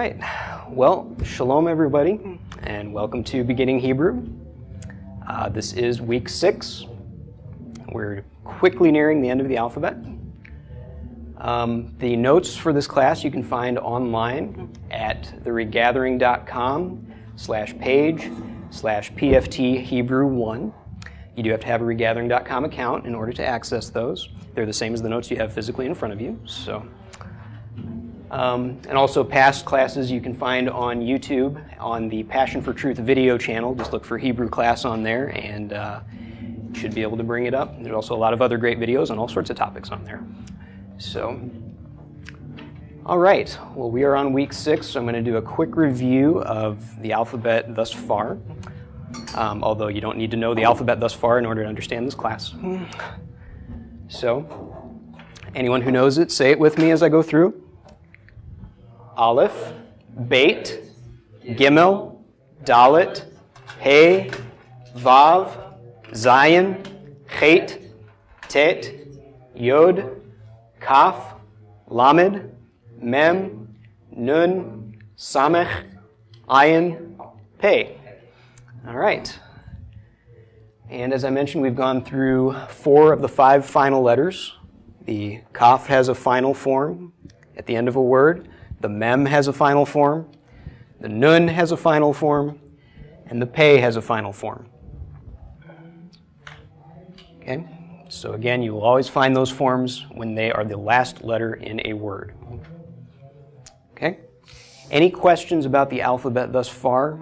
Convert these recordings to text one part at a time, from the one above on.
right. Well, shalom everybody, and welcome to Beginning Hebrew. This is week 6. We're quickly nearing the end of the alphabet. The notes for this class you can find online at theregathering.com/page/PFT Hebrew 1. You do have to have a regathering.com account in order to access those. They're the same as the notes you have physically in front of you. And also past classes you can find on YouTube on the Passion For Truth video channel. Just look for Hebrew class on there and you should be able to bring it up. There's also a lot of other great videos on all sorts of topics on there. So, all right. Well, we are on week 6, so I'm going to do a quick review of the alphabet thus far. Although you don't need to know the alphabet thus far in order to understand this class. So, anyone who knows it, say it with me as I go through. Aleph, Beit, Gimel, Dalet, He, Vav, Zayin, Chet, Tet, Yod, Kaf, Lamed, Mem, Nun, Samech, Ayin, Pei. All right. And as I mentioned, we've gone through 4 of the 5 final letters. The Kaf has a final form at the end of a word. The Mem has a final form. The Nun has a final form. And the Pei has a final form. Okay? So again, you will always find those forms when they are the last letter in a word. Okay? Any questions about the alphabet thus far?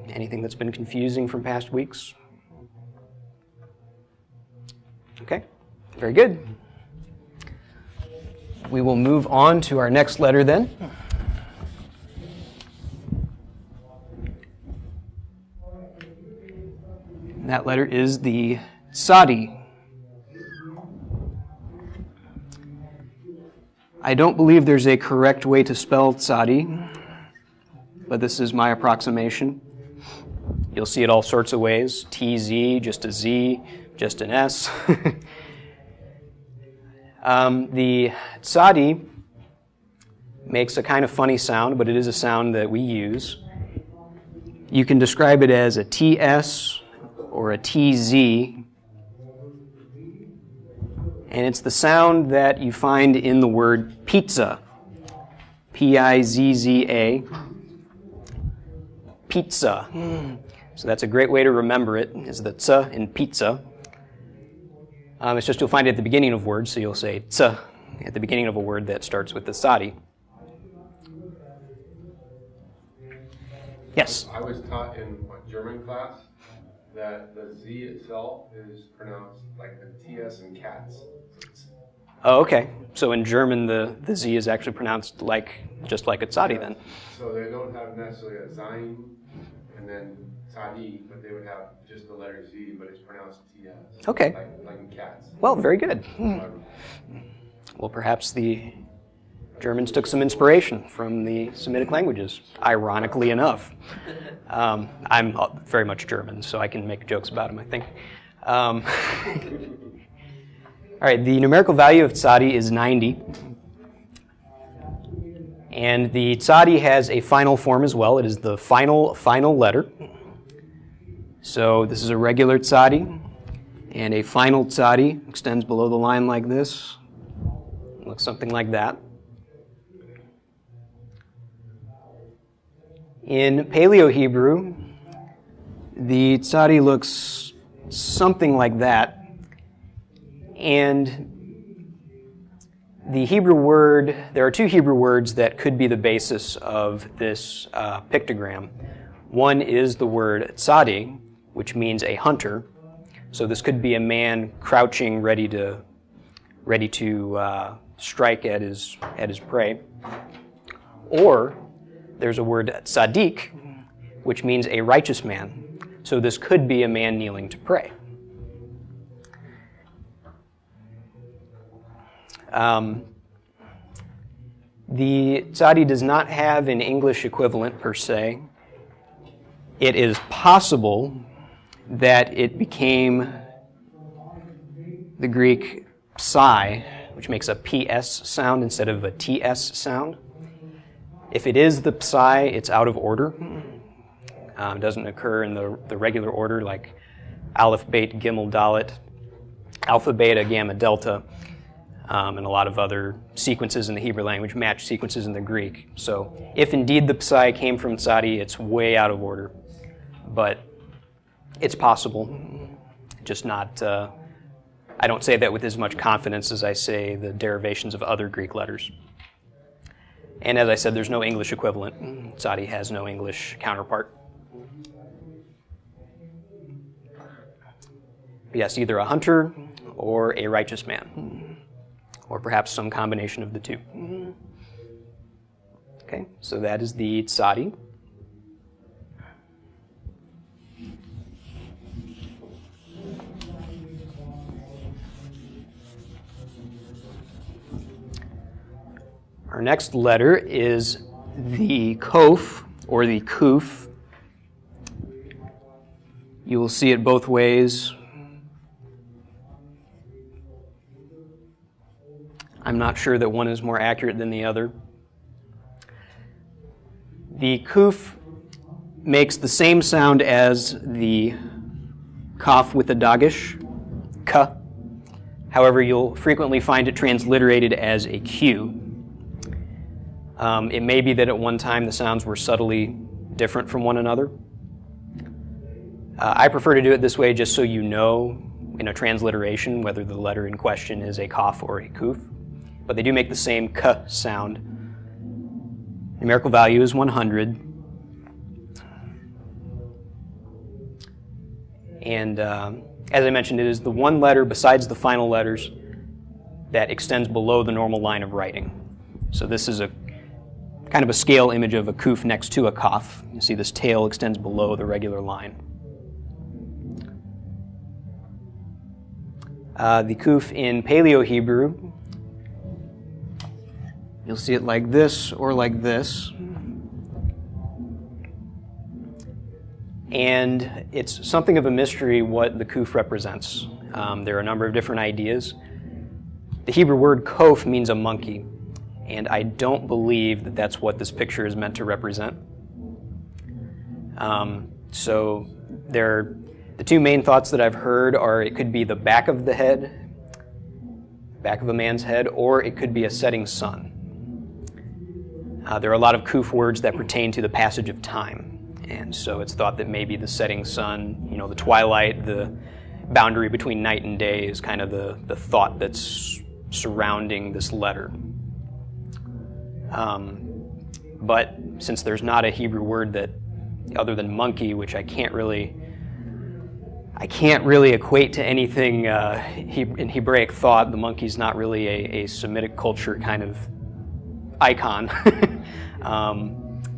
Anything that's been confusing from past weeks? Okay, very good. We will move on to our next letter then. And that letter is the Tzadi. I don't believe there's a correct way to spell Tzadi, but this is my approximation. You'll see it all sorts of ways. TZ, just a Z, just an S. The Tzadi makes a kind of funny sound, but it is a sound that we use. You can describe it as a TS or a TZ, and it's the sound that you find in the word pizza. P-I-Z-Z-A. Pizza. So that's a great way to remember it, is the tz in pizza. It's just you'll find it at the beginning of words, so you'll say tz at the beginning of a word that starts with the Tzadi. Yes? I was taught in German class that the Z itself is pronounced like the TS in cats. Oh, okay. So in German, the Z is actually pronounced just like a Tzadi then. So they don't have necessarily a Zayin and then Tzadi, but they would have just the letter Z, but it's pronounced TS. Okay. Like in cats. Well, very good. Well, perhaps the Germans took some inspiration from the Semitic languages, ironically enough. I'm very much German, so I can make jokes about them, I think. All right, the numerical value of Tzadi is 90. And the Tzadi has a final form as well. It is the final letter. So this is a regular Tzadi. And a final Tzadi extends below the line like this. It looks something like that. In Paleo-Hebrew, the Tzadi looks something like that. And the Hebrew word, there are 2 Hebrew words that could be the basis of this pictogram. One is the word tzadi, which means a hunter. So this could be a man crouching, ready to strike at his prey. Or there's a word tzaddik, which means a righteous man. So this could be a man kneeling to pray. The Tzadi does not have an English equivalent per se. It is possible that it became the Greek psi, which makes a PS sound instead of a TS sound. If it is the psi, it's out of order. It doesn't occur in the regular order like Aleph, Bet, Gimel, Dalet, Alpha, Beta, Gamma, Delta, and a lot of other sequences in the Hebrew language match sequences in the Greek. So if indeed the psi came from Tzadi, it's way out of order. But it's possible, just not, I don't say that with as much confidence as I say the derivations of other Greek letters. And as I said, there's no English equivalent. Tzadi has no English counterpart. Yes, either a hunter or a righteous man, or perhaps some combination of the two. Okay, so that is the Tzadi. Our next letter is the Kof, or the Kuf. You will see it both ways. I'm not sure that one is more accurate than the other. The Kuf makes the same sound as the Kaf with the Dagesh, Ka. However, you'll frequently find it transliterated as a Q. It may be that at one time the sounds were subtly different from one another. I prefer to do it this way just so you know in a transliteration whether the letter in question is a Kaf or a Kuf. But they do make the same K sound. Numerical value is 100. And as I mentioned, it is the one letter besides the final letters that extends below the normal line of writing. So this is a kind of a scale image of a Kuf next to a Kaf. You see this tail extends below the regular line. The Kuf in Paleo-Hebrew, you'll see it like this or like this. And it's something of a mystery what the Kuf represents. There are a number of different ideas. The Hebrew word kof means a monkey, and I don't believe that that's what this picture is meant to represent. So the two main thoughts that I've heard are it could be the back of the head, back of a man's head, or it could be a setting sun. There are a lot of Kuf words that pertain to the passage of time, and so it's thought that maybe the setting sun, the twilight, the boundary between night and day is kind of the thought that's surrounding this letter. But since there's not a Hebrew word that, other than monkey, which I can't really equate to anything in Hebraic thought, the monkey's not really a Semitic culture kind of icon.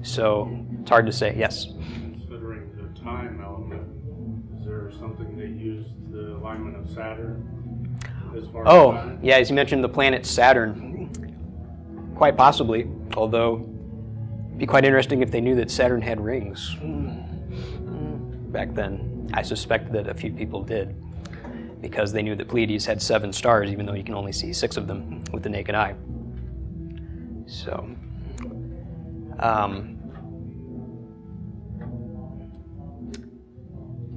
So it's hard to say. Yes? Considering the time element, is there something that used the alignment of Saturn as far as that? Yeah, as you mentioned, the planet Saturn. Quite possibly, although it'd be quite interesting if they knew that Saturn had rings back then. I suspect that a few people did, because they knew that Pleiades had 7 stars, even though you can only see 6 of them with the naked eye.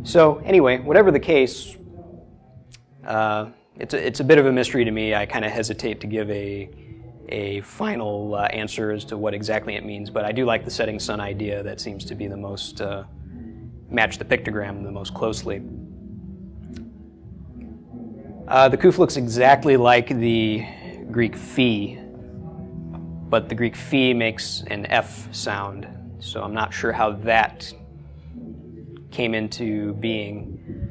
So anyway, whatever the case, it's a bit of a mystery to me. I kind of hesitate to give a final answer as to what exactly it means, but I do like the setting sun idea. That seems to be the most match the pictogram the most closely. The Kuf looks exactly like the Greek phi, but the Greek phi makes an F sound, so I'm not sure how that came into being.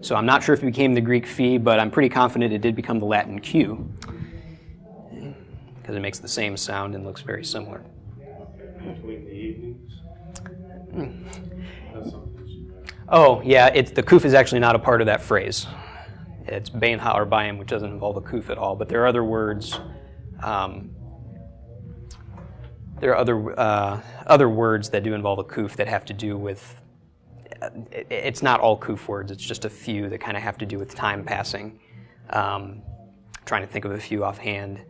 So I'm not sure if it became the Greek phi, but I'm pretty confident it did become the Latin Q, because it makes the same sound and looks very similar. Between the evenings? That's something. Oh, yeah, the Kuf is actually not a part of that phrase. It's Bain Ha or Bayim, which doesn't involve a Kuf at all, but there are other words. There are other words that do involve a Kuf that have to do with. It's not all Kuf words. It's just a few that kind of have to do with time passing. Trying to think of a few offhand.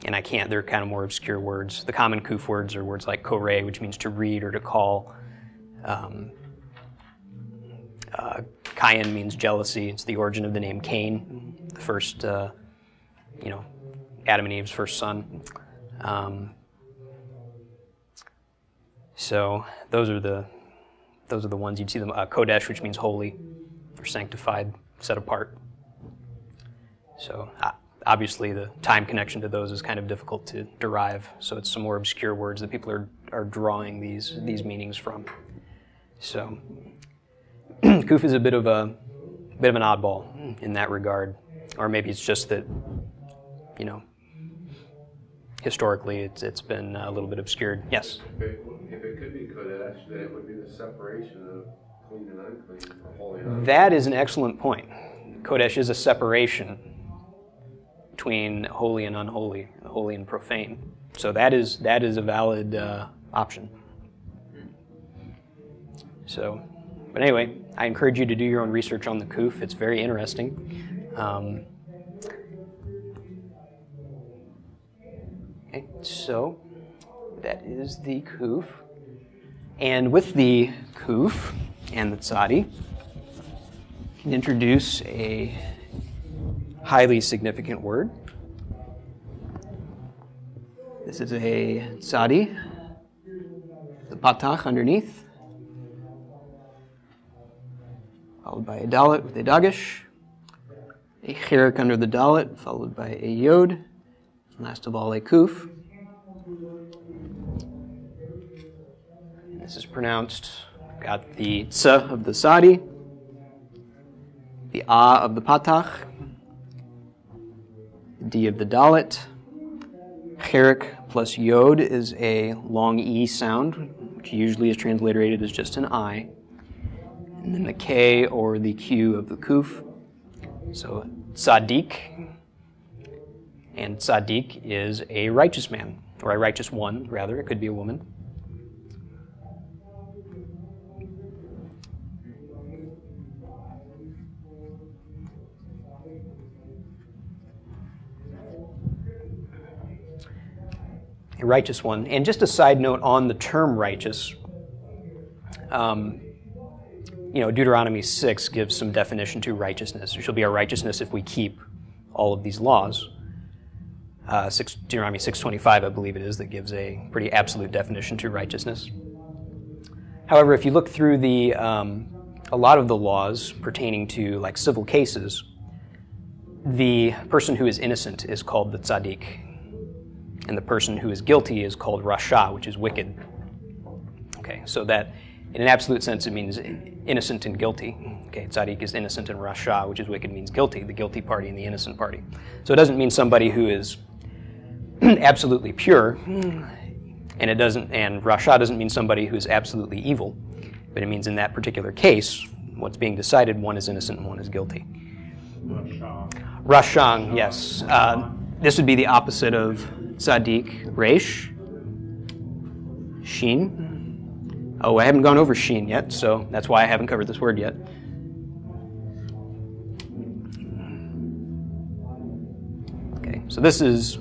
and I can't, they're kind of more obscure words. The common kuf words are words like kore, which means to read or to call. Kayin means jealousy. It's the origin of the name Cain, the first, Adam and Eve's first son. So those are the ones you'd see them. Kodesh, which means holy or sanctified, set apart. So obviously the time connection to those is kind of difficult to derive. So it's some more obscure words that people are drawing these meanings from. So kuf is a bit of an oddball in that regard, or maybe it's just that, historically it's been a little bit obscured. Yes. If it could be Kodesh, then it would be the separation of clean and unclean, or holy and unclean. That is an excellent point. Kodesh is a separation between holy and unholy, holy and profane. So that is a valid option. So, but anyway, I encourage you to do your own research on the kuf. It's very interesting. Okay, so that is the kuf. And with the kuf and the tzadi, I can introduce a highly significant word. This is a tzadi, the patach underneath, followed by a dalet with a dagesh, a chirik under the dalet, followed by a yod, and last of all a kuf. And this is pronounced, got the tsa of the tzadi, the a of the patach, D of the dalet. Chirik plus yod is a long E sound, which usually is transliterated as just an I. And then the K or the Q of the kuf. So tzaddik. And tzaddik is a righteous man, or a righteous one, rather. It could be a woman. A righteous one. And just a side note on the term righteous, Deuteronomy 6 gives some definition to righteousness. There shall be our righteousness if we keep all of these laws. Deuteronomy 6:25, I believe it is, that gives a pretty absolute definition to righteousness. However, if you look through a lot of the laws pertaining to like civil cases, the person who is innocent is called the tzaddik, and the person who is guilty is called rasha, which is wicked. Okay, so that in an absolute sense it means innocent and guilty. Okay, tzaddik is innocent and rasha, which is wicked, means guilty, the guilty party and the innocent party. So it doesn't mean somebody who is absolutely pure, and rasha doesn't mean somebody who is absolutely evil, but it means in that particular case, what's being decided, one is innocent and one is guilty. Rashang, yes. This would be the opposite of tzaddik, resh, shin. Oh, I haven't gone over shin yet, so that's why I haven't covered this word yet. Okay, so this is...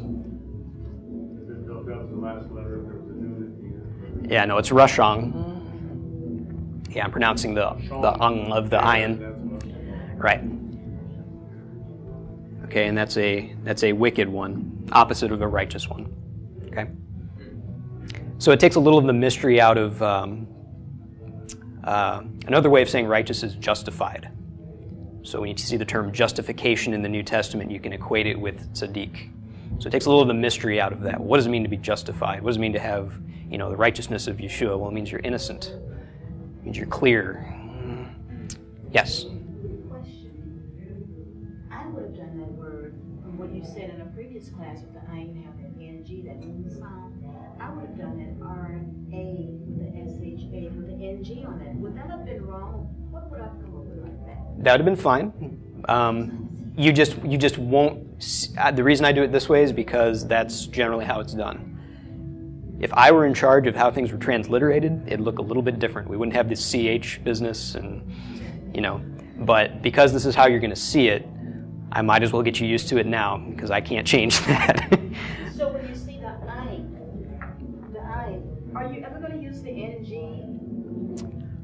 Yeah, no, it's rashang. Yeah, I'm pronouncing the ang of the ayin. Right. Okay, and that's a wicked one, opposite of a righteous one. Okay. So it takes a little of the mystery out of another way of saying righteous is justified. So when you see the term justification in the New Testament, you can equate it with tzaddik. So it takes a little of the mystery out of that. What does it mean to be justified? What does it mean to have, the righteousness of Yeshua? Well, it means you're innocent. It means you're clear. Yes? Question. I would have done that word from what you said in a previous class with the ayin and the NG, that moon sound. I would have done it R-A with the S-H-A with the NG on it. Would that have been wrong? What would I have come up with like that? That would have been fine. You just won't. The reason I do it this way is because that's generally how it's done. If I were in charge of how things were transliterated, it'd look a little bit different. We wouldn't have this CH business, and But because this is how you're going to see it, I might as well get you used to it now because I can't change that. So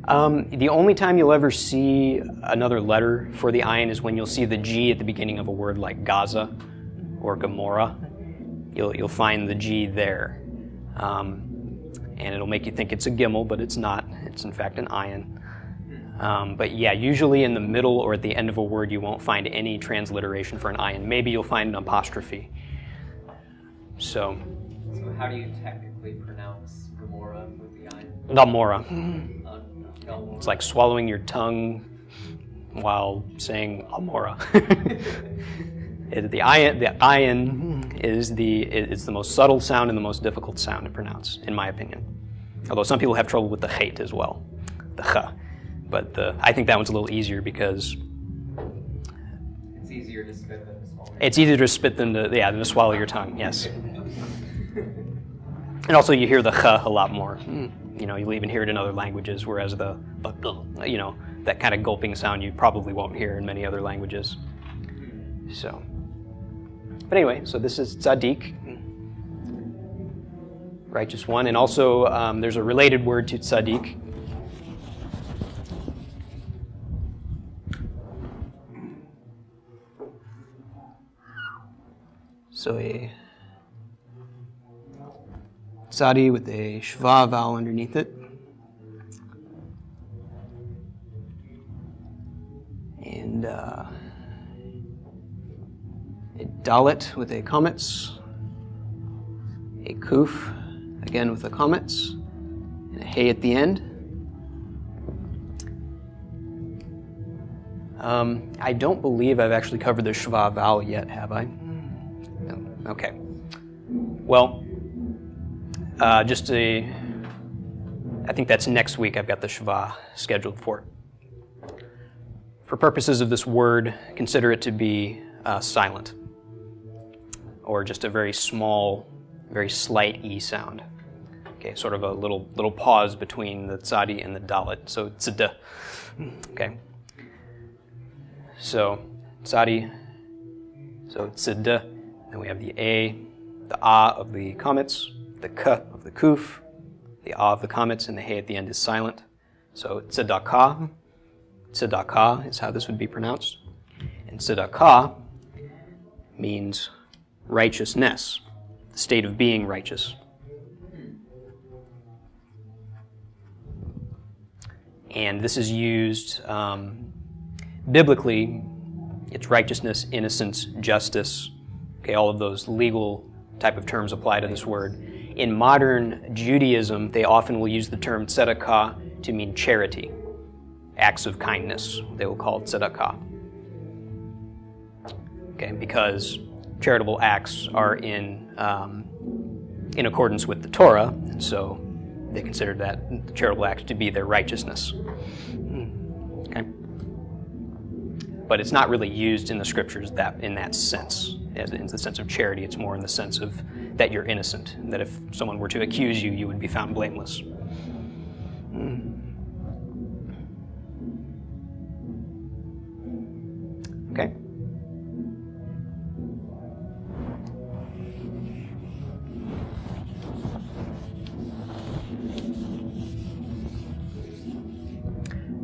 The only time you'll ever see another letter for the ayin is when you'll see the G at the beginning of a word like Gaza or Gomorrah. You'll find the G there. And it'll make you think it's a gimel, but it's not. It's in fact an ayin. But yeah, usually in the middle or at the end of a word you won't find any transliteration for an ayin. Maybe you'll find an apostrophe. So how do you technically pronounce Gomorrah with the ayin? Gomorrah. Gomorrah. It's like swallowing your tongue while saying Amora. The ayin is the most subtle sound and the most difficult sound to pronounce, in my opinion. Although some people have trouble with the chait as well, the ch. But I think that one's a little easier because it's easier to spit than to swallow. It's easier to spit than to swallow your tongue. Yes. And also you hear the ch a lot more. You'll even hear it in other languages, whereas that kind of gulping sound you probably won't hear in many other languages. So, but anyway, so this is tzaddik, righteous one, and also there's a related word to tzaddik. So a tzadi with a shva vowel underneath it. And a dalet with a komets. A kuf, again with a komets. And a hey at the end. I don't believe I've actually covered the shva vowel yet, have I? No. Okay. Well, I think that's next week I've got the shva scheduled for. For purposes of this word, consider it to be silent, or just a very small, very slight E sound. Okay, sort of a little pause between the tzadi and the dalet. So tzd. Okay. So tzadi. So tzd. Then we have the a, the a of the komets, the k of the kuf, the a of the komets, and the hey at the end is silent. So tzedakah. Tzedakah is how this would be pronounced. And tzedakah means righteousness, the state of being righteous. And this is used biblically. It's righteousness, innocence, justice. Okay, all of those legal type of terms apply to this word. In modern Judaism, they often will use the term tzedakah to mean charity, acts of kindness. They will call it tzedakah. Okay, because charitable acts are in accordance with the Torah, and so they consider that the charitable acts to be their righteousness. Okay, but it's not really used in the scriptures in that sense. In the sense of charity, it's more in the sense of that you're innocent, that if someone were to accuse you, you would be found blameless. Okay.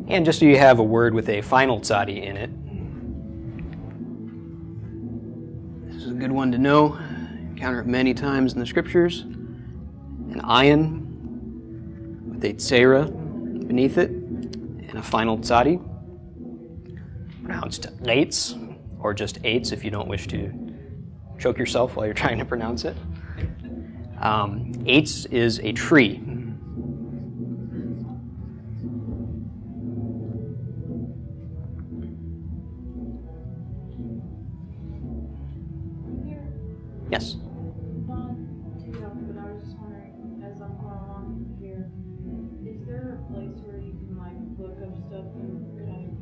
And just so you have a word with a final tzadi in it, this is a good one to know. Encounter it many times in the scriptures. An ayin with a tzera beneath it, and a final tzadi, pronounced eitz, or just eitz if you don't wish to choke yourself while you're trying to pronounce it. Eitz is a tree. Yes? Not too young, but I was just wondering, as I'm going along here, is there a place where you can like look up stuff and kind of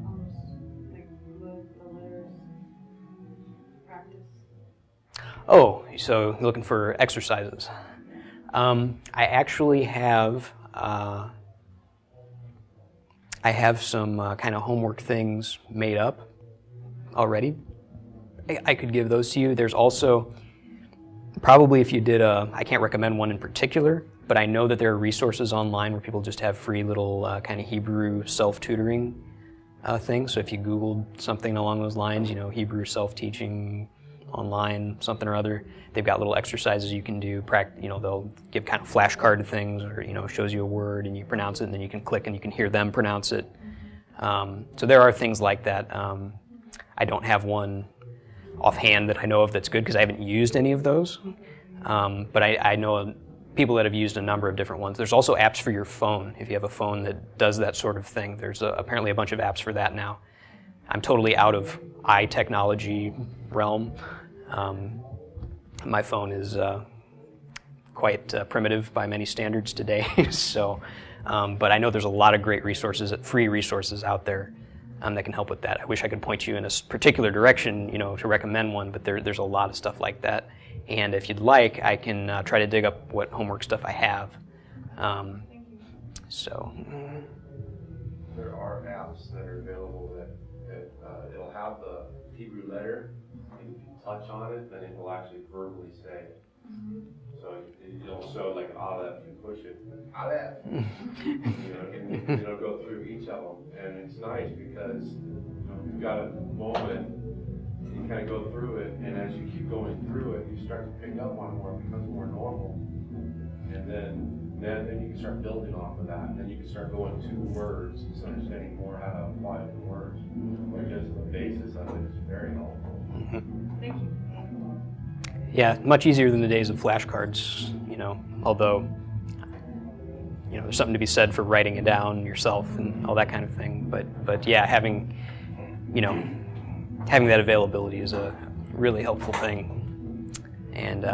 almost like look the letters, practice? Oh, so you're looking for exercises. I actually have some kind of homework things made up already. I could give those to you. There's also, probably if you did I can't recommend one in particular, but I know that there are resources online where people just have free little kind of Hebrew self-tutoring things. So if you Googled something along those lines, Hebrew self-teaching online, something or other, they've got little exercises you can do. They'll give kind of flashcard things, or shows you a word and you pronounce it, and then you can click and you can hear them pronounce it. So there are things like that. I don't have one offhand that I know of that's good because I haven't used any of those. But I know people that have used a number of different ones. There's also apps for your phone. If you have a phone that does that sort of thing, there's apparently a bunch of apps for that now. I'm totally out of technology realm. My phone is quite primitive by many standards today. So, but I know there's a lot of great resources, free resources out there that can help with that. I wish I could point you in a particular direction, to recommend one, but there's a lot of stuff like that. And if you'd like, I can try to dig up what homework stuff I have. So. There are apps that are available that it'll have the Hebrew letter, and if you touch on it, then it will actually verbally say it. So it'll show like Aleph, you push it, Aleph, and it'll go through each of them. And it's nice because you've got a moment, you kind of go through it, and as you keep going through it, you start to pick up on more, it becomes more normal. And then you can start building off of that. Then you can start going to words, and understanding more how to apply the words. Because the basis of it is very helpful. Thank you. Yeah, much easier than the days of flashcards, although, there's something to be said for writing it down yourself and all that kind of thing. But yeah, having that availability is a really helpful thing. And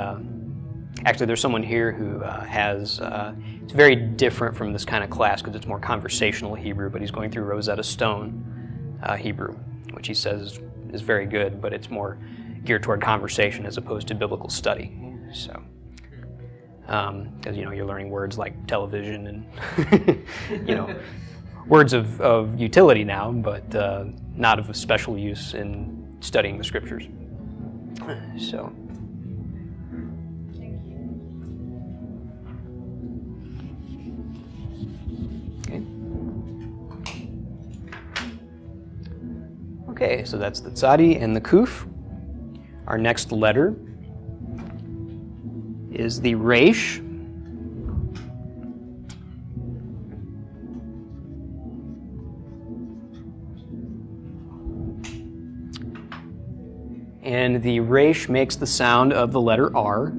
actually, there's someone here who has, it's very different from this kind of class because it's more conversational Hebrew, but he's going through Rosetta Stone Hebrew, which he says is very good, but it's more geared toward conversation as opposed to biblical study. So, because you're learning words like television and words of utility now, but not of special use in studying the scriptures. So. Okay, so that's the tzadi and the kuf. Our next letter is the resh. And the resh makes the sound of the letter R.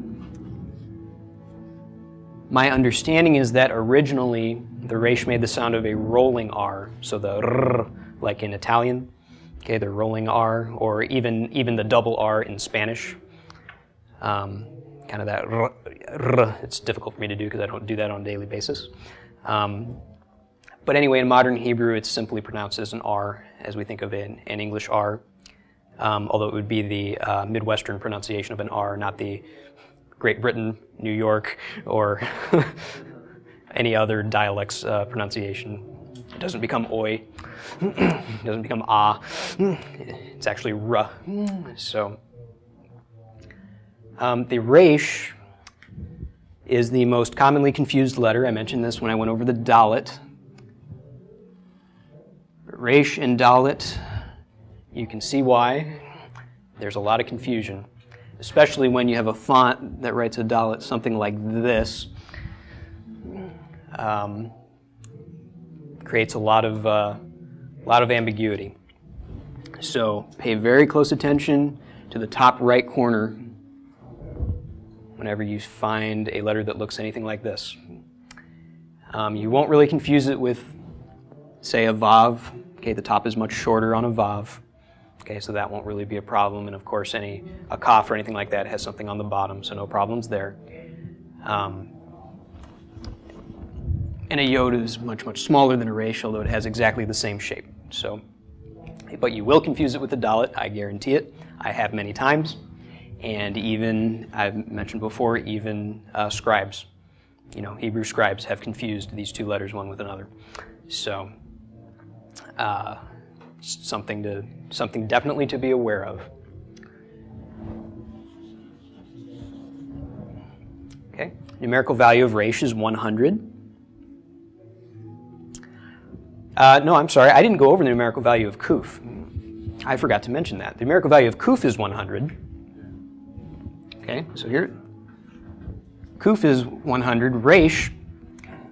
My understanding is that originally the resh made the sound of a rolling R, so the r, like in Italian. Okay, the rolling R, or even the double R in Spanish. Kind of that r. It's difficult for me to do because I don't do that on a daily basis. But anyway, in modern Hebrew, it's simply pronounced as an R, as we think of an English R. Although it would be the Midwestern pronunciation of an R, not the Great Britain, New York, or any other dialect's pronunciation. It doesn't become oi. It doesn't become ah. It's actually ra. So the resh is the most commonly confused letter. I mentioned this when I went over the dalet. Resh and dalet, you can see why. There's a lot of confusion, especially when you have a font that writes a dalet, something like this. Creates a lot of ambiguity. So pay very close attention to the top right corner whenever you find a letter that looks anything like this. You won't really confuse it with, say, a vav. Okay, the top is much shorter on a vav. Okay, so that won't really be a problem. And of course, a kaf or anything like that has something on the bottom, so no problems there. And a yod is much, much smaller than a resh, although it has exactly the same shape. So, but you will confuse it with a dalet, I guarantee it. I have many times. And even, I've mentioned before, even scribes, Hebrew scribes have confused these two letters one with another. So, something definitely to be aware of. Okay. numerical value of resh is 100. No, I'm sorry, I didn't go over the numerical value of kuf. I forgot to mention that. The numerical value of kuf is 100. Okay, so here, kuf is 100. Resh,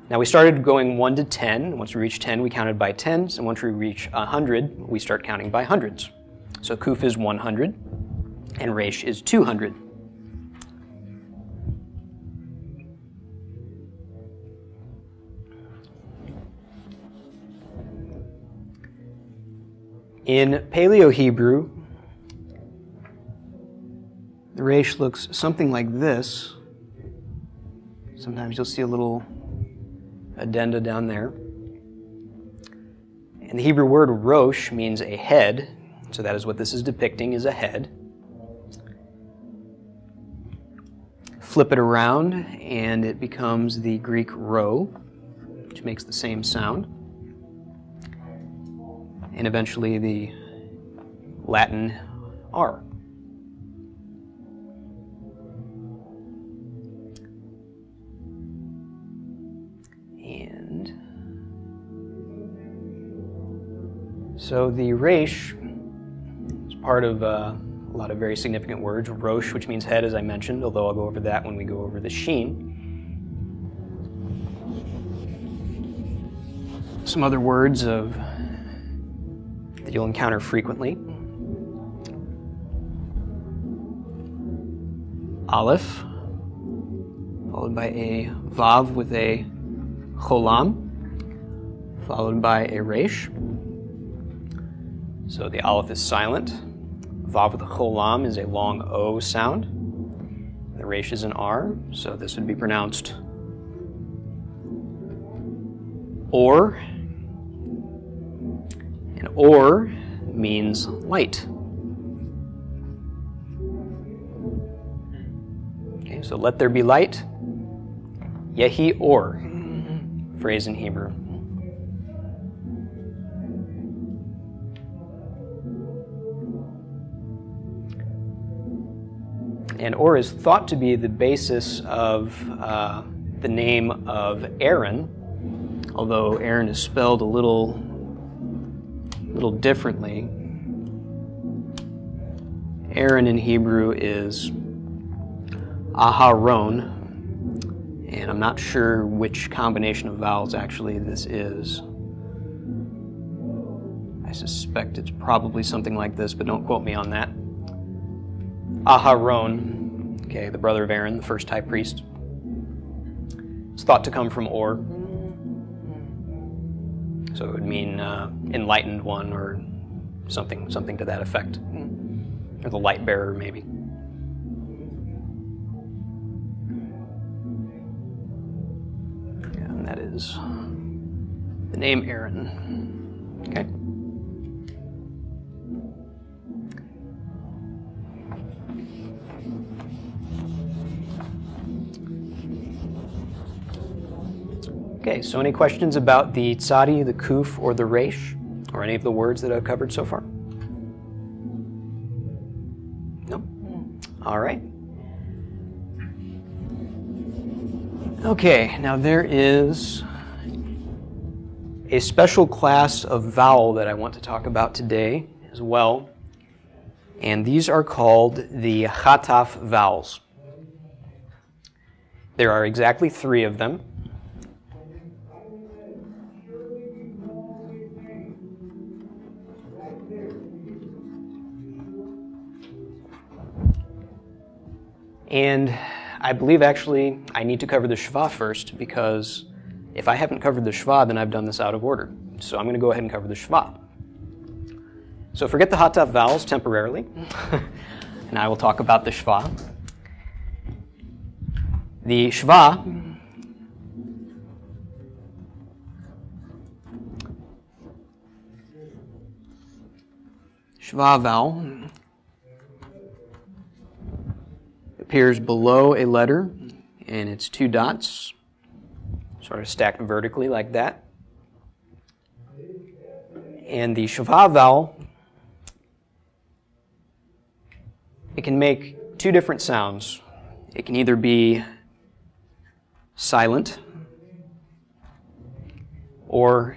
now we started going 1 to 10. Once we reach 10, we counted by tens. And once we reach 100, we start counting by hundreds. So kuf is 100, and resh is 200. In Paleo-Hebrew, the resh looks something like this. Sometimes you'll see a little addenda down there. And the Hebrew word rosh means a head, so that is what this is depicting, is a head. Flip it around, and it becomes the Greek ro, which makes the same sound. And eventually the Latin R. And so the resh is part of a lot of very significant words. Rosh, which means head, as I mentioned, although I'll go over that when we go over the sheen. Some other words that you'll encounter frequently. Aleph, followed by a vav with a cholam, followed by a resh. So the aleph is silent. Vav with a cholam is a long O sound. The resh is an R, so this would be pronounced or. And or means light. Okay, so let there be light. Yehi or, phrase in Hebrew. And or is thought to be the basis of the name of Aaron, although Aaron is spelled a little differently. Aaron in Hebrew is Aharon, and I'm not sure which combination of vowels actually this is. I suspect it's probably something like this, but don't quote me on that. Aharon, okay, the brother of Aaron, the first high priest. It's thought to come from or. So it would mean enlightened one or something to that effect. Or the light bearer, maybe. And that is the name Aaron. Okay. Okay, so any questions about the tzadi, the kuf, or the resh, or any of the words that I've covered so far? No? All right. Okay, now there is a special class of vowel that I want to talk about today as well, and these are called the chataf vowels. There are exactly 3 of them. And I believe actually I need to cover the shva first, because if I haven't covered the shva, then I've done this out of order. So I'm going to go ahead and cover the shva. So forget the hataf vowels temporarily, and I will talk about the shva. The shva vowel appears below a letter, and it's 2 dots, sort of stacked vertically like that. And the shva vowel, it can make 2 different sounds. It can either be silent, or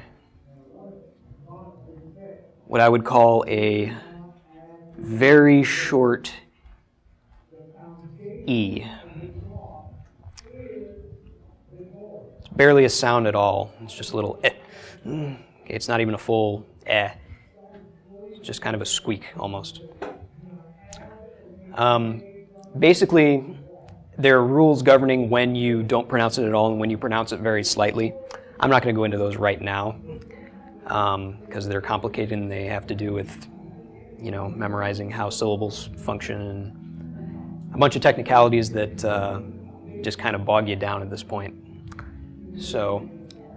what I would call a very short E. It's barely a sound at all. It's just a little eh. It's not even a full eh. It's just kind of a squeak almost. Basically, there are rules governing when you don't pronounce it at all and when you pronounce it very slightly. I'm not going to go into those right now because they're complicated and they have to do with, memorizing how syllables function and a bunch of technicalities that just kind of bog you down at this point. So,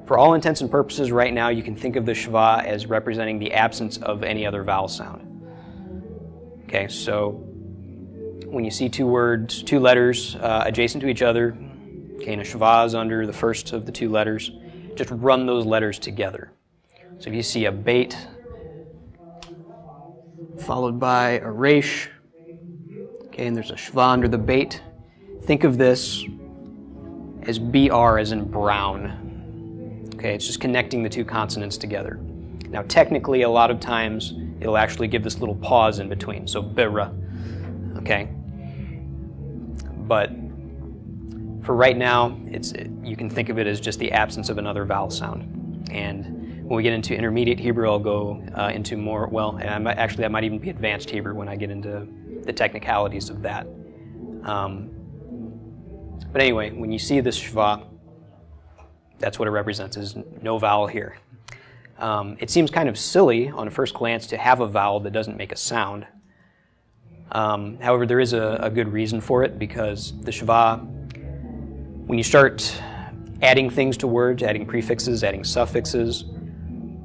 for all intents and purposes, right now you can think of the schwa as representing the absence of any other vowel sound. Okay, so when you see two letters adjacent to each other, okay, and a schwa is under the first of the two letters, just run those letters together. So if you see a bait followed by a resh, okay, and there's a schwa under the bait, think of this as BR as in brown. Okay, it's just connecting the two consonants together. Now technically, a lot of times, it'll actually give this little pause in between, so bira, okay? But for right now, you can think of it as just the absence of another vowel sound. And when we get into intermediate Hebrew, I'll go into more, that might even be advanced Hebrew when I get into the technicalities of that. But anyway, when you see this schwa, that's what it represents, is no vowel here. It seems kind of silly on first glance to have a vowel that doesn't make a sound. However, there is a good reason for it, because the schwa, when you start adding things to words, adding prefixes, adding suffixes,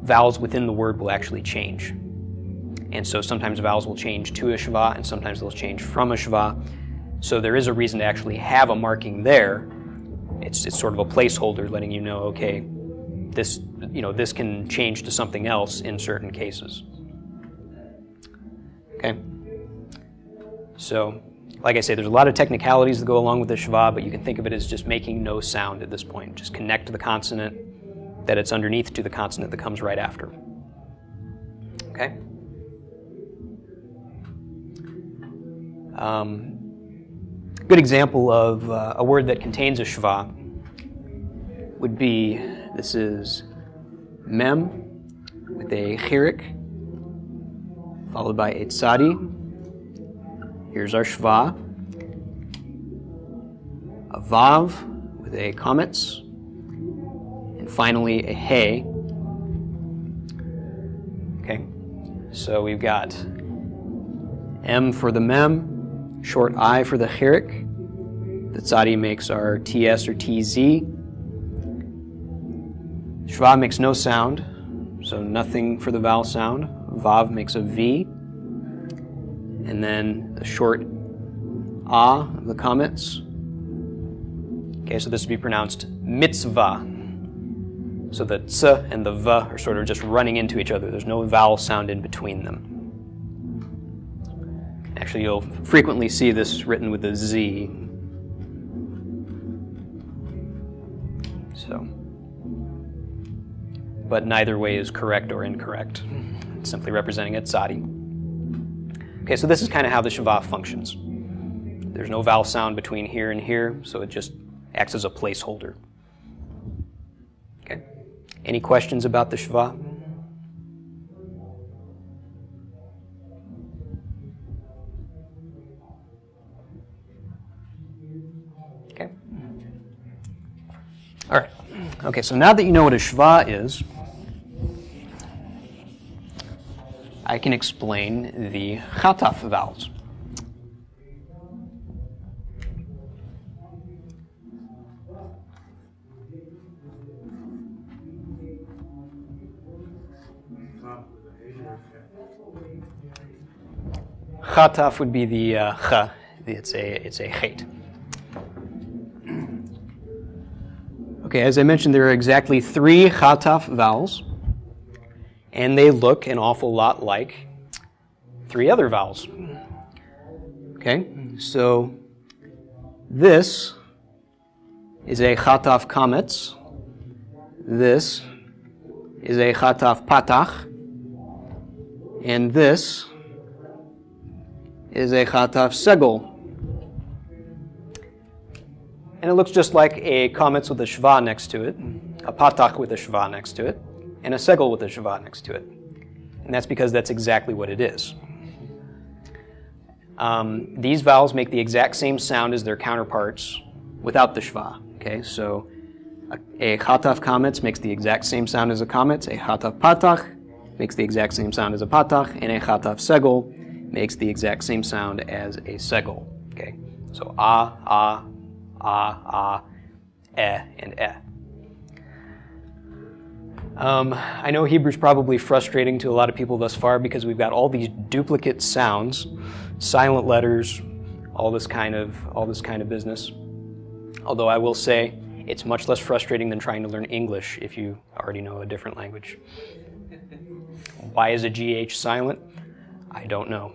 vowels within the word will actually change. And so sometimes vowels will change to a schwa, and sometimes they'll change from a schwa. So there is a reason to actually have a marking there. It's sort of a placeholder letting you know, okay, this can change to something else in certain cases. Okay? So, like I say, there's a lot of technicalities that go along with the schwa, but you can think of it as just making no sound at this point. Just connect the consonant that it's underneath to the consonant that comes right after. Okay? Good example of a word that contains a schwa would be, this is mem with a chirik, followed by a tzadi. Here's our schwa. A vav with a kametz, and finally a hey. Okay, so we've got M for the mem, short I for the chirik. The tzadi makes our TS or TZ. Schwa makes no sound, so nothing for the vowel sound. Vav makes a V. And then the short A of the kametz. Okay, so this would be pronounced mitzvah. So the ts and the v are sort of just running into each other. There's no vowel sound in between them. Actually, you'll frequently see this written with a Z. So, but neither way is correct or incorrect. It's simply representing a tzadi. Okay, so this is kind of how the schwa functions. There's no vowel sound between here and here, so it just acts as a placeholder. Okay. Any questions about the schwa? Okay. All right. Okay, so now that you know what a schwa is, I can explain the chataf vowels. Chataf would be the ch. It's a chet. Okay, as I mentioned, there are exactly 3 chataf vowels, and they look an awful lot like 3 other vowels. Okay, so this is a chataf kametz. This is a chataf patach. And this is a chataf segel. And it looks just like a kametz with a shva next to it, a patach with a shva next to it, and a segel with a shva next to it. And that's because that's exactly what it is. These vowels make the exact same sound as their counterparts without the shva. Okay, so a chataf kametz makes the exact same sound as a kametz, a chataf patach makes the exact same sound as a patach, and a chataf segel makes the exact same sound as a segel. Okay, so and eh. I know Hebrew's probably frustrating to a lot of people thus far because we've got all these duplicate sounds, silent letters, all this kind of business. Although I will say it's much less frustrating than trying to learn English if you already know a different language. Why is a GH silent? I don't know.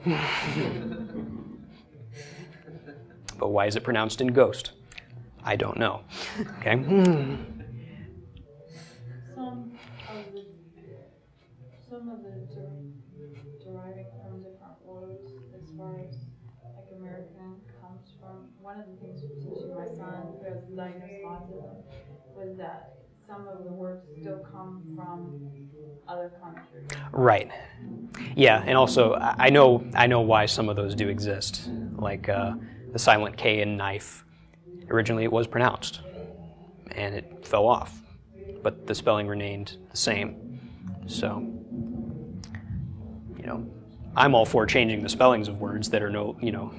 But why is it pronounced in ghost? I don't know. Okay? Some of the deriving from different words, as far as like American comes from, one of the things we're teaching my son who has diagnosed autism was that some of the words still come from other countries. Right. Yeah, and also I know why some of those do exist, like the silent K in knife. Originally it was pronounced, and it fell off, but the spelling remained the same. So, I'm all for changing the spellings of words that are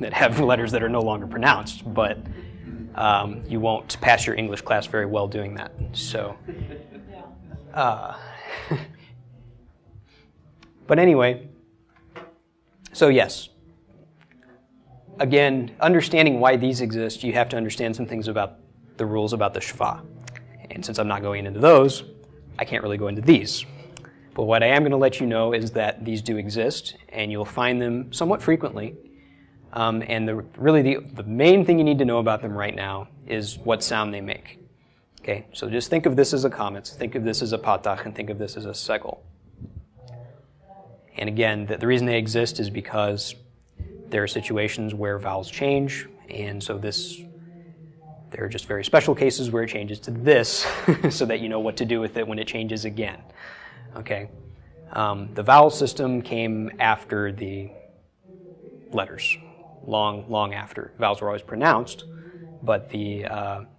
that have letters that are no longer pronounced, but you won't pass your English class very well doing that. So, but anyway, so yes. Again, understanding why these exist, you have to understand some things about the rules about the shva. And since I'm not going into those, I can't really go into these. But what I am going to let you know is that these do exist, and you'll find them somewhat frequently. And the main thing you need to know about them right now is what sound they make. Okay, so just think of this as a kametz, think of this as a patach, and think of this as a segel. And again, the reason they exist is because there are situations where vowels change, and so there are just very special cases where it changes to this so that you know what to do with it when it changes again. Okay? The vowel system came after the letters, long after. Vowels were always pronounced, but the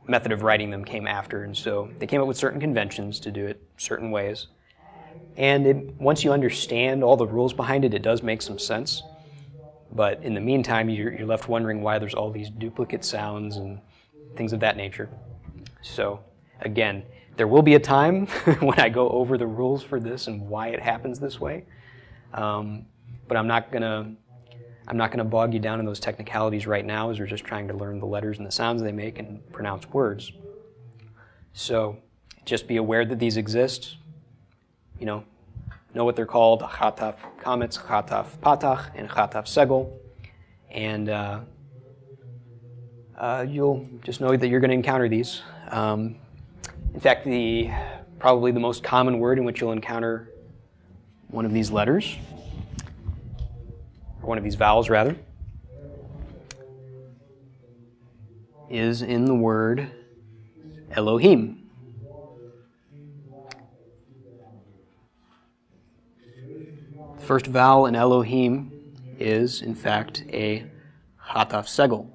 method of writing them came after, and so they came up with certain conventions to do it certain ways. And once you understand all the rules behind it, it does make some sense. But in the meantime, you're left wondering why there's all these duplicate sounds and things of that nature. So, again, there will be a time when I go over the rules for this and why it happens this way. But I'm not gonna bog you down in those technicalities right now, as we're just trying to learn the letters and the sounds they make and pronounce words. So, just be aware that these exist. Know what they're called: chataf kametz, chataf patach, and chataf segel. And you'll just know that you're going to encounter these. In fact, probably the most common word in which you'll encounter one of these letters, or one of these vowels rather, is in the word Elohim. The first vowel in Elohim is, in fact, a chataf segel.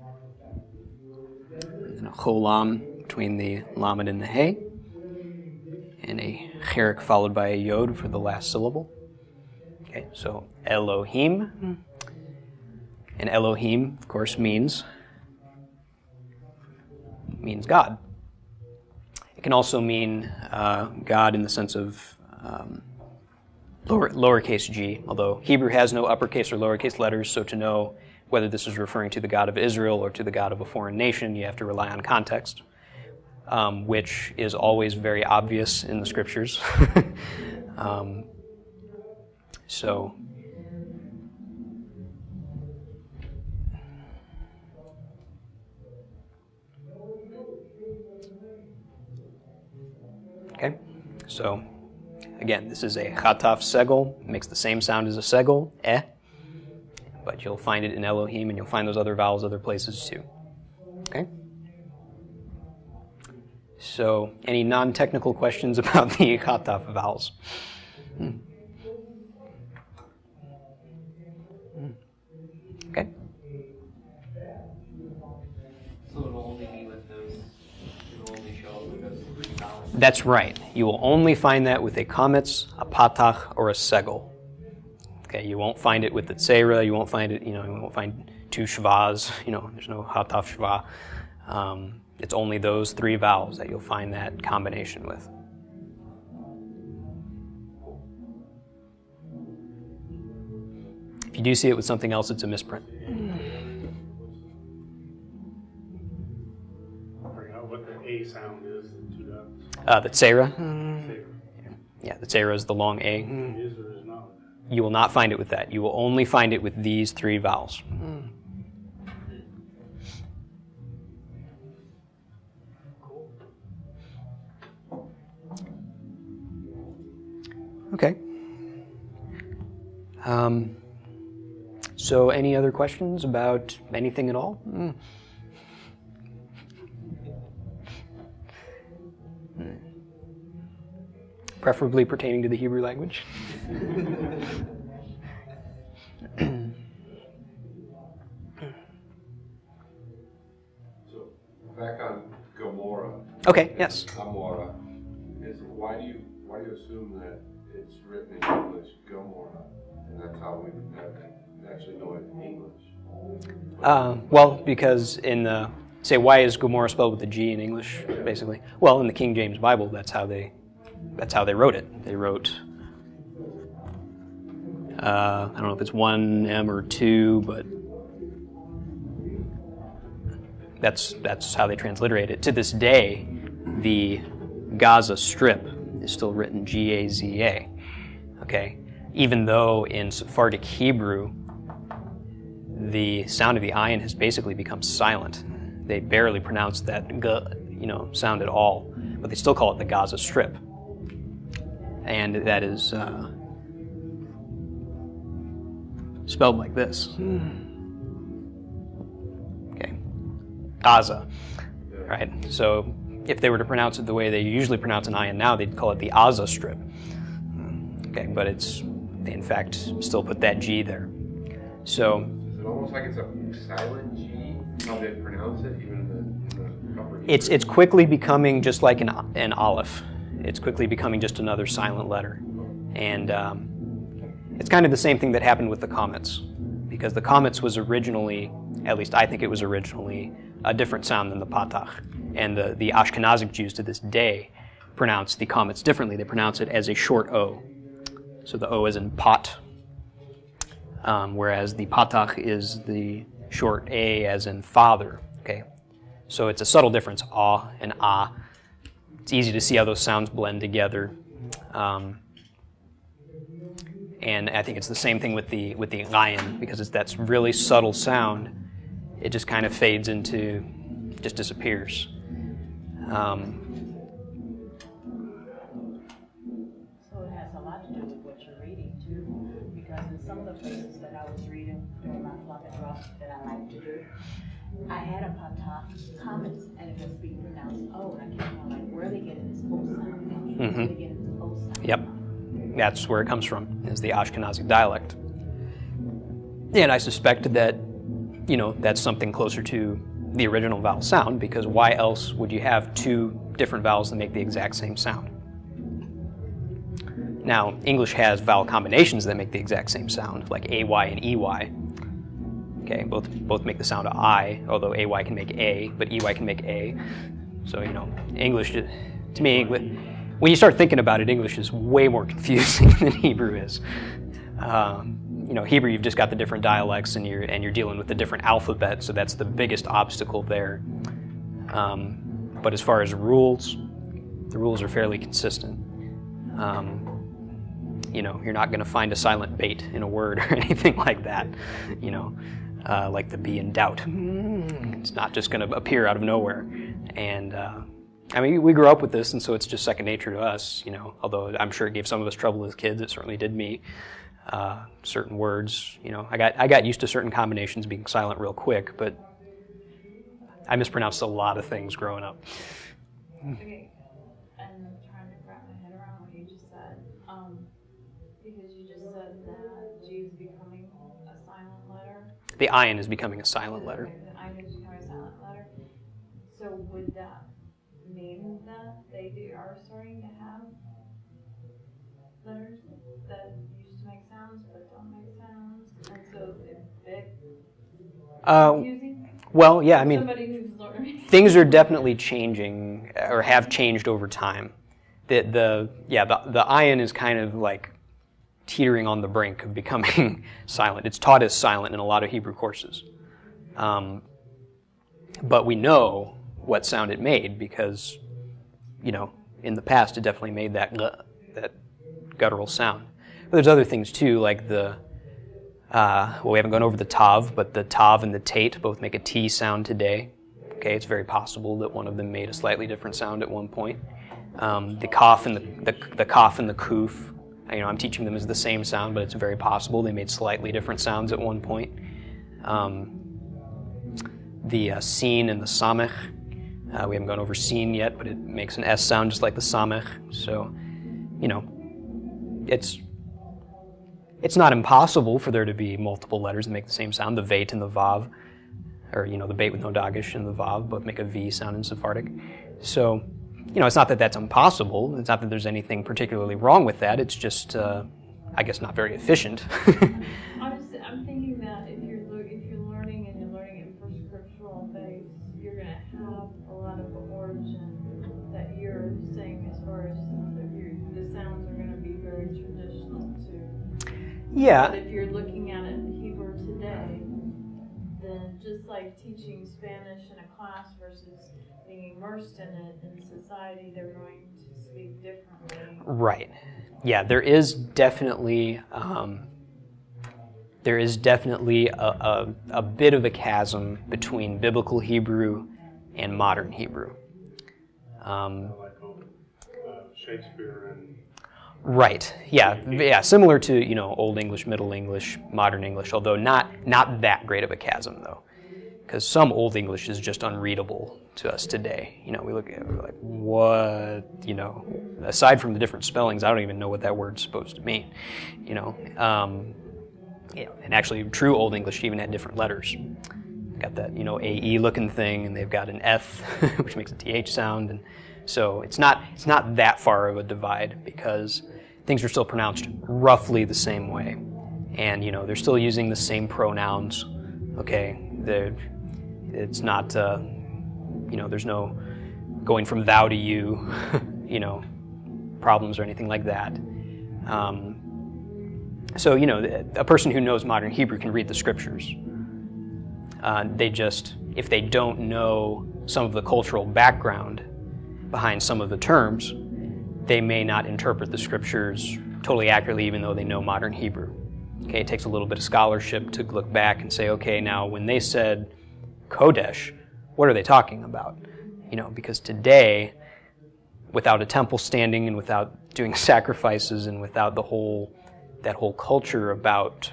There's a cholam between the lamed and the hey, and a cherik followed by a yod for the last syllable. Okay, so Elohim. And Elohim, of course, means God. It can also mean God in the sense of lowercase g, although Hebrew has no uppercase or lowercase letters, so to know whether this is referring to the God of Israel or to the God of a foreign nation, you have to rely on context, which is always very obvious in the scriptures. So, So, again, this is a chataf segel. It makes the same sound as a segel, but you'll find it in Elohim, and you'll find those other vowels other places too. Okay? So, any non-technical questions about the chataf vowels? Okay. So it'll only be with those, it'll only show up with those three vowels. That's right. You will only find that with a kametz, a patach, or a segel. Okay, you won't find it with the tzera. You won't find it. You won't find two shvas. There's no hataf shva. It's only those three vowels that you'll find that combination with. If you do see it with something else, it's a misprint. I forgot what the A sound is, the two dots. The tzera. Say Yeah, the tzera is the long A. it is or is not with that. You will not find it with that. You will only find it with these three vowels. Okay. So any other questions about anything at all? Preferably pertaining to the Hebrew language. So back on Gomorrah. Okay, yes. Gomorrah is why do you assume that it's written in English Gomorrah, and that's how we actually know it in English? Well, because in the why is Gomorrah spelled with a G in English? Basically, well, in the King James Bible, that's how they wrote it. They wrote I don't know if it's one M or two, but that's how they transliterate it. To this day, the Gaza Strip is still written Gaza. Okay, even though in Sephardic Hebrew, the sound of the ayin has basically become silent. They barely pronounce that sound at all, but they still call it the Gaza Strip, and that is spelled like this. Okay, Gaza, right? So if they were to pronounce it the way they usually pronounce an ayin now, they'd call it the Gaza Strip. Okay, but they in fact still put that G there. So Is it almost like it's a silent G? How they pronounce it, even in the upper Hebrew? it's quickly becoming just like an aleph. It's quickly becoming just another silent letter, and it's kind of the same thing that happened with the comets, because the comets was originally, at least I think it was originally, a different sound than the patach, and the Ashkenazic Jews to this day pronounce the comets differently. They pronounce it as a short O, so the O is in pot, whereas the patach is the short A as in father. Okay, so it's a subtle difference, ah and ah. It's easy to see how those sounds blend together, and I think it's the same thing with the ayin, because it's that really subtle sound. It just kind of fades into, just disappears. So it has a lot to do with what you're reading too, because in some of the places that I was reading during my floppy drop that I like to do, I had a patach comments and it was being pronounced O, and I kept on like, where are they getting this O sound from? Where are they getting this O sound? Yep, that's where it comes from, is the Ashkenazic dialect. And I suspect that, that's something closer to the original vowel sound, because why else would you have two different vowels that make the exact same sound? Now, English has vowel combinations that make the exact same sound, like AY and EY. Okay, both make the sound I, although AY can make A, but EY can make A. So, English, to me, when you start thinking about it, English is way more confusing than Hebrew is. Hebrew, you've just got the different dialects, and you're dealing with the different alphabet, so that's the biggest obstacle there. But as far as rules, the rules are fairly consistent. You're not going to find a silent bait in a word or anything like that. Like the be in doubt. It's not just going to appear out of nowhere. And I mean, we grew up with this, and so it's just second nature to us, although I'm sure it gave some of us trouble as kids. It certainly did me. Certain words, I got used to certain combinations being silent real quick, but I mispronounced a lot of things growing up. Okay, I'm trying to wrap my head around what you just said. Because you just said that G is becoming a silent letter. The ion is becoming a silent letter. Okay, the ion is becoming a silent letter. So would that mean that they are starting to have letters that used to make sounds but don't make sounds, and so it's big confusing? Well, yeah, I mean, Somebody who's learning. things are definitely changing or have changed over time. The ion is kind of like teetering on the brink of becoming silent. It's taught as silent in a lot of Hebrew courses. But we know what sound it made because, in the past it definitely made that guttural sound. But there's other things too, like we haven't gone over the tav, but the tav and the tate both make a T sound today. Okay, it's very possible that one of them made a slightly different sound at one point. The kaf and the kaf and the kuf, I'm teaching them as the same sound, but it's very possible they made slightly different sounds at one point. The sin and the samech, we haven't gone over sin yet, but it makes an S sound just like the samech. So, it's not impossible for there to be multiple letters that make the same sound. The veit and the vav, or the beit with no dagish and the vav both make a V sound in Sephardic. So, it's not that that's impossible. It's not that there's anything particularly wrong with that. It's just, I guess, not very efficient. I'm thinking that if you're learning and you're learning it for scriptural base, you're going to have a lot of origin that you're saying as far as the sounds are going to be very traditional too. Yeah. But if you're looking at it in Hebrew today, then just like teaching Spanish in a class versus being immersed in it in society, they're going to speak differently. Right. Yeah, there is definitely a bit of a chasm between biblical Hebrew and modern Hebrew. Like Shakespeare and... Right. Yeah. Similar to Old English, Middle English, Modern English, although not that great of a chasm though, because some Old English is just unreadable to us today. We look at it, we're like, what? Aside from the different spellings, I don't even know what that word's supposed to mean. And actually, true Old English even had different letters. Got that AE looking thing, and they've got an F, which makes a TH sound, and so it's not that far of a divide because things are still pronounced roughly the same way, and they're still using the same pronouns. Okay, it's not there's no going from thou to you, problems or anything like that. So a person who knows modern Hebrew can read the scriptures. If they don't know some of the cultural background behind some of the terms, they may not interpret the scriptures totally accurately even though they know modern Hebrew. Okay, it takes a little bit of scholarship to look back and say, okay, now when they said Kodesh, what are they talking about? Because today, without a temple standing and without doing sacrifices and without that whole culture about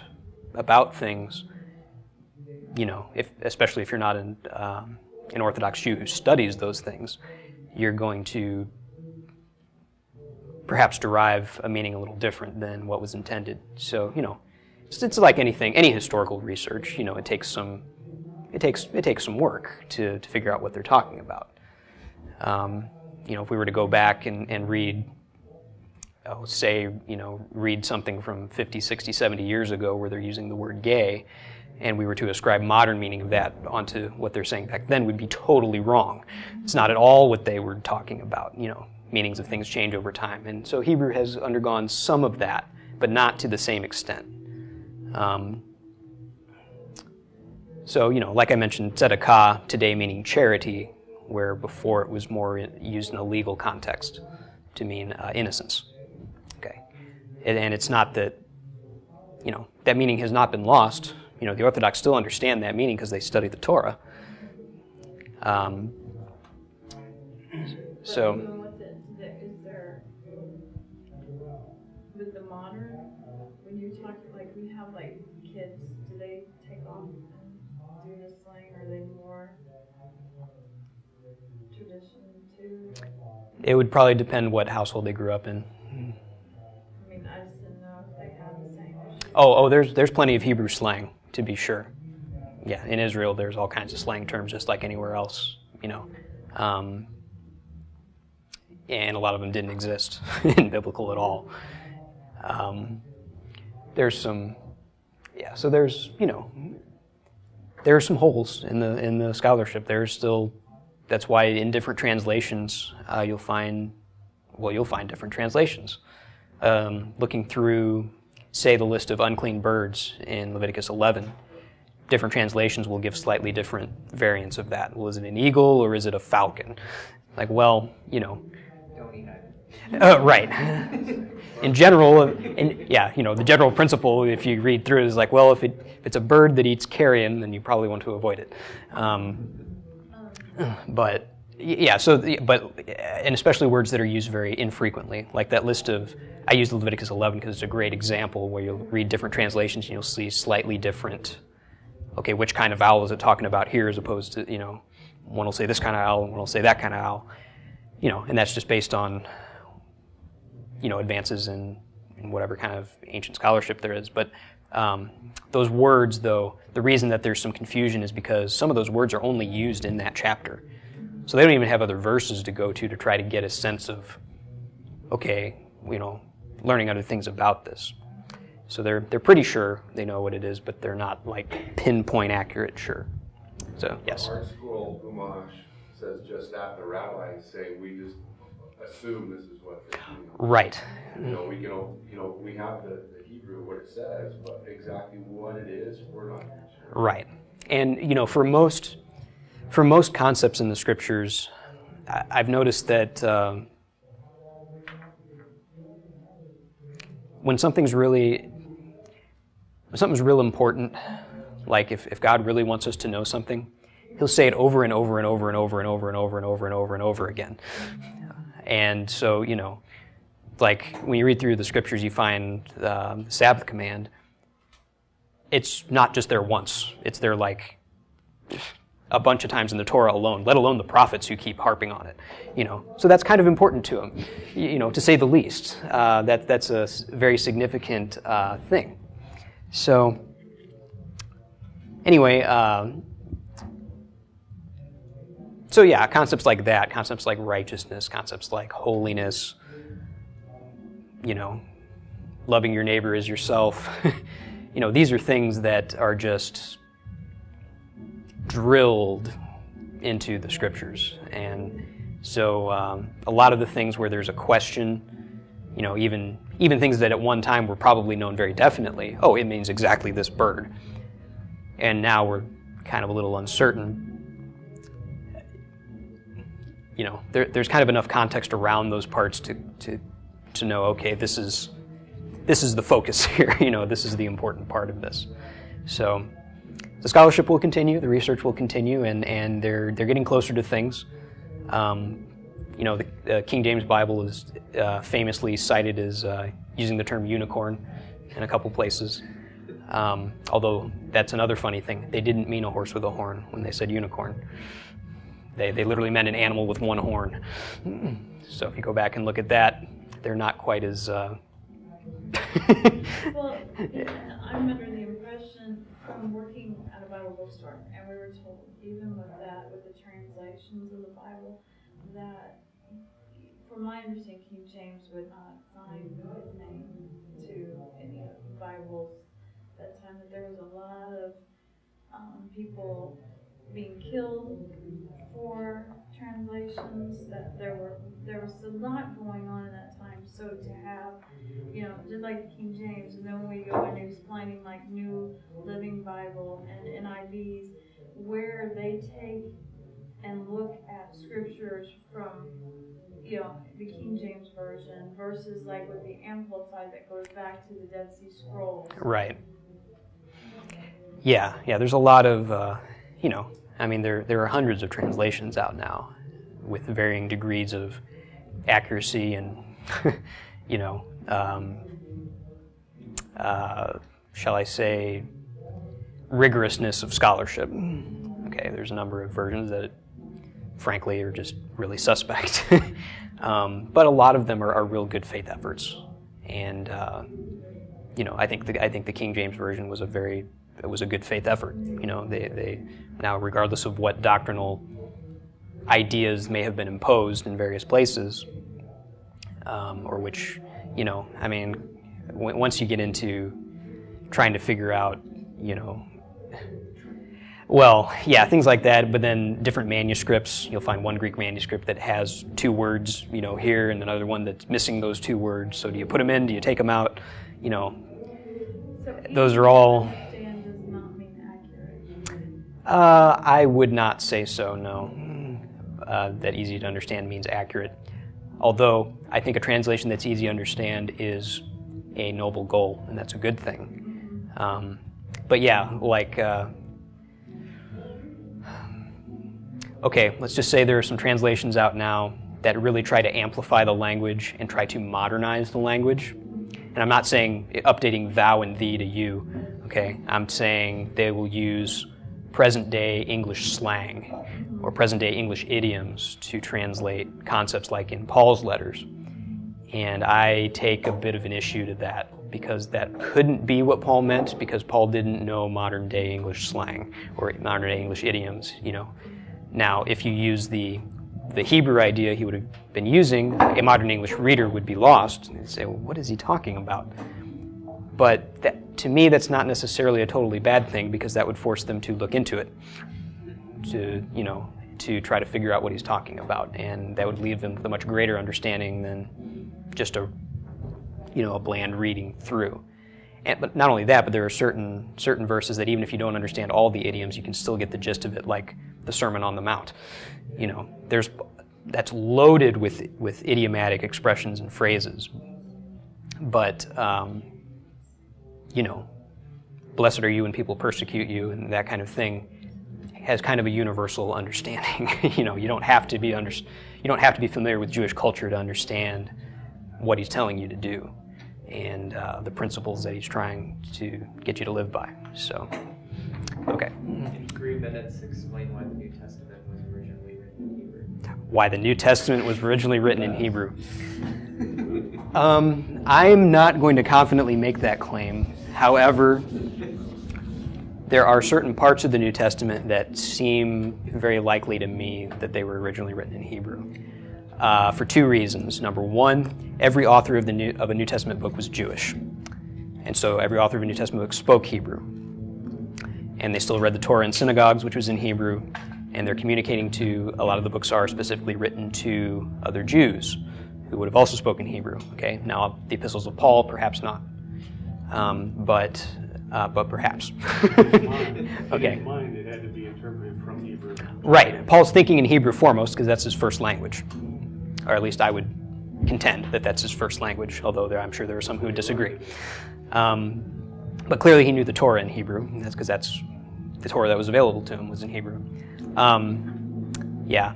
things, especially if you're not an Orthodox Jew who studies those things, you're going to perhaps derive a meaning a little different than what was intended. So, it's like anything, any historical research. It takes some work to figure out what they're talking about. If we were to go back and read, read something from 50, 60, 70 years ago where they're using the word gay, and we were to ascribe modern meaning of that onto what they're saying back then, we'd be totally wrong. It's not at all what they were talking about. Meanings of things change over time. And so Hebrew has undergone some of that, but not to the same extent. Like I mentioned, tzedakah today meaning charity, where before it was more used in a legal context to mean innocence. Okay, and it's not that, that meaning has not been lost. The Orthodox still understand that meaning because they study the Torah. So, Even with it, is there, with the modern, when you talk, like we have like kids, do they take off and do the slang? Are they more tradition too? it would probably depend what household they grew up in. I mean, I just didn't know if they had the same issue. Oh, there's plenty of Hebrew slang, to be sure. Yeah, in Israel, there's all kinds of slang terms, just like anywhere else, and a lot of them didn't exist in biblical at all. There's some, so there's, there are some holes in the scholarship. There's still, that's why in different translations you'll find different translations. Looking through, say, the list of unclean birds in Leviticus 11, different translations will give slightly different variants of that. Well, is it an eagle or is it a falcon? Like, well, Don't eat that. right. In general, the general principle, if you read through it, is like, well, if it's a bird that eats carrion, then you probably want to avoid it. But and especially words that are used very infrequently, like that list of, I use Leviticus 11 because it's a great example where you'll read different translations and you'll see slightly different, okay, which kind of owl is it talking about here as opposed to, one will say this kind of owl and one will say that kind of owl, and that's just based on, advances in whatever kind of ancient scholarship there is. But those words, though, the reason that there's some confusion is because some of those words are only used in that chapter. So they don't even have other verses to go to try to get a sense of, okay, learning other things about this. So they're pretty sure they know what it is, but they're not like pinpoint accurate sure. So yes. Our scroll Umash says just that. The rabbis say we just assume this is what they mean. Right. We can, we have the Hebrew what it says, but exactly what it is, we're not sure. Right. And for most concepts in the scriptures, I've noticed that when something's real important, like if God really wants us to know something, He'll say it over and over and over and over and over and over and over and over and over again. And so, like when you read through the scriptures, you find the Sabbath command. It's not just there once. It's there like a bunch of times in the Torah alone, let alone the prophets who keep harping on it. So that's kind of important to him, to say the least. That's a very significant thing. So anyway, concepts like that, concepts like righteousness, concepts like holiness, loving your neighbor as yourself, these are things that are just drilled into the scriptures. And so a lot of the things where there's a question, even things that at one time were probably known very definitely, oh, it means exactly this bird. And now we're kind of a little uncertain. There's kind of enough context around those parts to know, okay, this is the focus here. This is the important part of this. So the scholarship will continue, the research will continue, and they're getting closer to things. The King James Bible is famously cited as using the term unicorn in a couple places. Although that's another funny thing. They didn't mean a horse with a horn when they said unicorn. They literally meant an animal with one horn. So if you go back and look at that, they're not quite as... Well, I'm under the impression from working at a Bible bookstore, and we were told, even with the translations of the Bible, that, from my understanding, King James would not sign his name to any of the Bibles at that time, that there was a lot of people being killed for translations, that there was a lot going on in that time. So to have, just like the King James, and then when we go and explaining like New Living Bible and NIVs, where they take and look at scriptures from, the King James Version versus like with the Amplified that goes back to the Dead Sea Scrolls. Right. Yeah, there's a lot of, there are hundreds of translations out now. with varying degrees of accuracy and, you know, shall I say, rigorousness of scholarship. Okay, there's a number of versions that, frankly, are just really suspect. But a lot of them are real good faith efforts. And, you know, I think the King James Version was a good faith effort. You know, they now, regardless of what doctrinal ideas may have been imposed in various places, or which, you know, I mean, once you get into trying to figure out, you know, well, yeah, things like that, but then different manuscripts, you'll find one Greek manuscript that has 2 words, you know, here, and another one that's missing those 2 words. So do you put them in? Do you take them out? You know, So those are all... understand does not mean accurate. I would not say so, no. That easy to understand means accurate. Although, I think a translation that's easy to understand is a noble goal, and that's a good thing. But yeah, like... okay, let's just say there are some translations out now that really try to amplify the language and try to modernize the language. And I'm not saying updating thou and thee to you, okay? I'm saying they will use present-day English slang or present-day English idioms to translate concepts like in Paul's letters. And I take a bit of an issue to that because that couldn't be what Paul meant because Paul didn't know modern-day English slang or modern-day English idioms, you know. Now, if you use the Hebrew idea he would have been using, a modern English reader would be lost and say, well, what is he talking about? But that, to me, that's not necessarily a totally bad thing because that would force them to look into it, to, you know, to try to figure out what he's talking about. And that would leave them with a much greater understanding than just a, you know, a bland reading through. And, but not only that, but there are certain verses that even if you don't understand all the idioms, you can still get the gist of it, like the Sermon on the Mount. You know, that's loaded with idiomatic expressions and phrases. But, you know, blessed are you when people persecute you and that kind of thing has kind of a universal understanding. You know, you don't have to be familiar with Jewish culture to understand what he's telling you to do and the principles that he's trying to get you to live by. So, okay. In 3 minutes, explain why the New Testament was originally written in Hebrew. Why the New Testament was originally written in Hebrew. I'm not going to confidently make that claim. However, there are certain parts of the New Testament that seem very likely to me that they were originally written in Hebrew. For 2 reasons. Number 1, every author of a New Testament book was Jewish. And so every author of a New Testament book spoke Hebrew. And they still read the Torah in synagogues, which was in Hebrew. And they're communicating to, a lot of the books are specifically written to other Jews who would have also spoken Hebrew. Okay, now the epistles of Paul, perhaps not. But perhaps. Okay. In mind, it had to be interpreted from Hebrew. Right. Paul's thinking in Hebrew foremost because that's his first language. Or at least I would contend that that's his first language, although I'm sure there are some who would disagree. But clearly he knew the Torah in Hebrew. That's because that's the Torah that was available to him was in Hebrew. Yeah.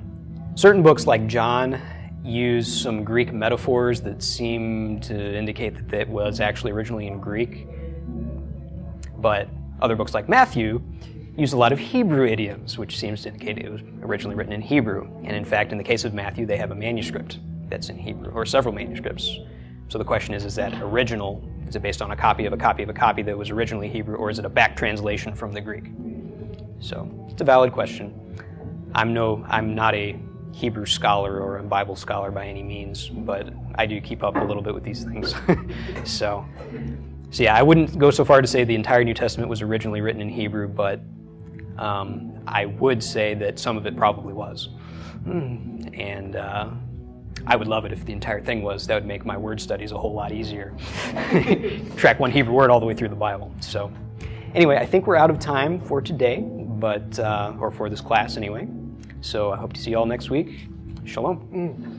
Certain books like John use some Greek metaphors that seem to indicate that it was actually originally in Greek. But other books like Matthew use a lot of Hebrew idioms, which seems to indicate it was originally written in Hebrew. And in fact, in the case of Matthew, they have a manuscript that's in Hebrew, or several manuscripts. So the question is that original? Is it based on a copy of a copy of a copy that was originally Hebrew, or is it a back translation from the Greek? So it's a valid question. I'm not a Hebrew scholar or a Bible scholar by any means, but I do keep up a little bit with these things. So yeah, I wouldn't go so far to say the entire New Testament was originally written in Hebrew, but I would say that some of it probably was. And I would love it if the entire thing was. That would make my word studies a whole lot easier. Track one Hebrew word all the way through the Bible. So anyway, I think we're out of time for today, but or for this class anyway. So I hope to see you all next week. Shalom.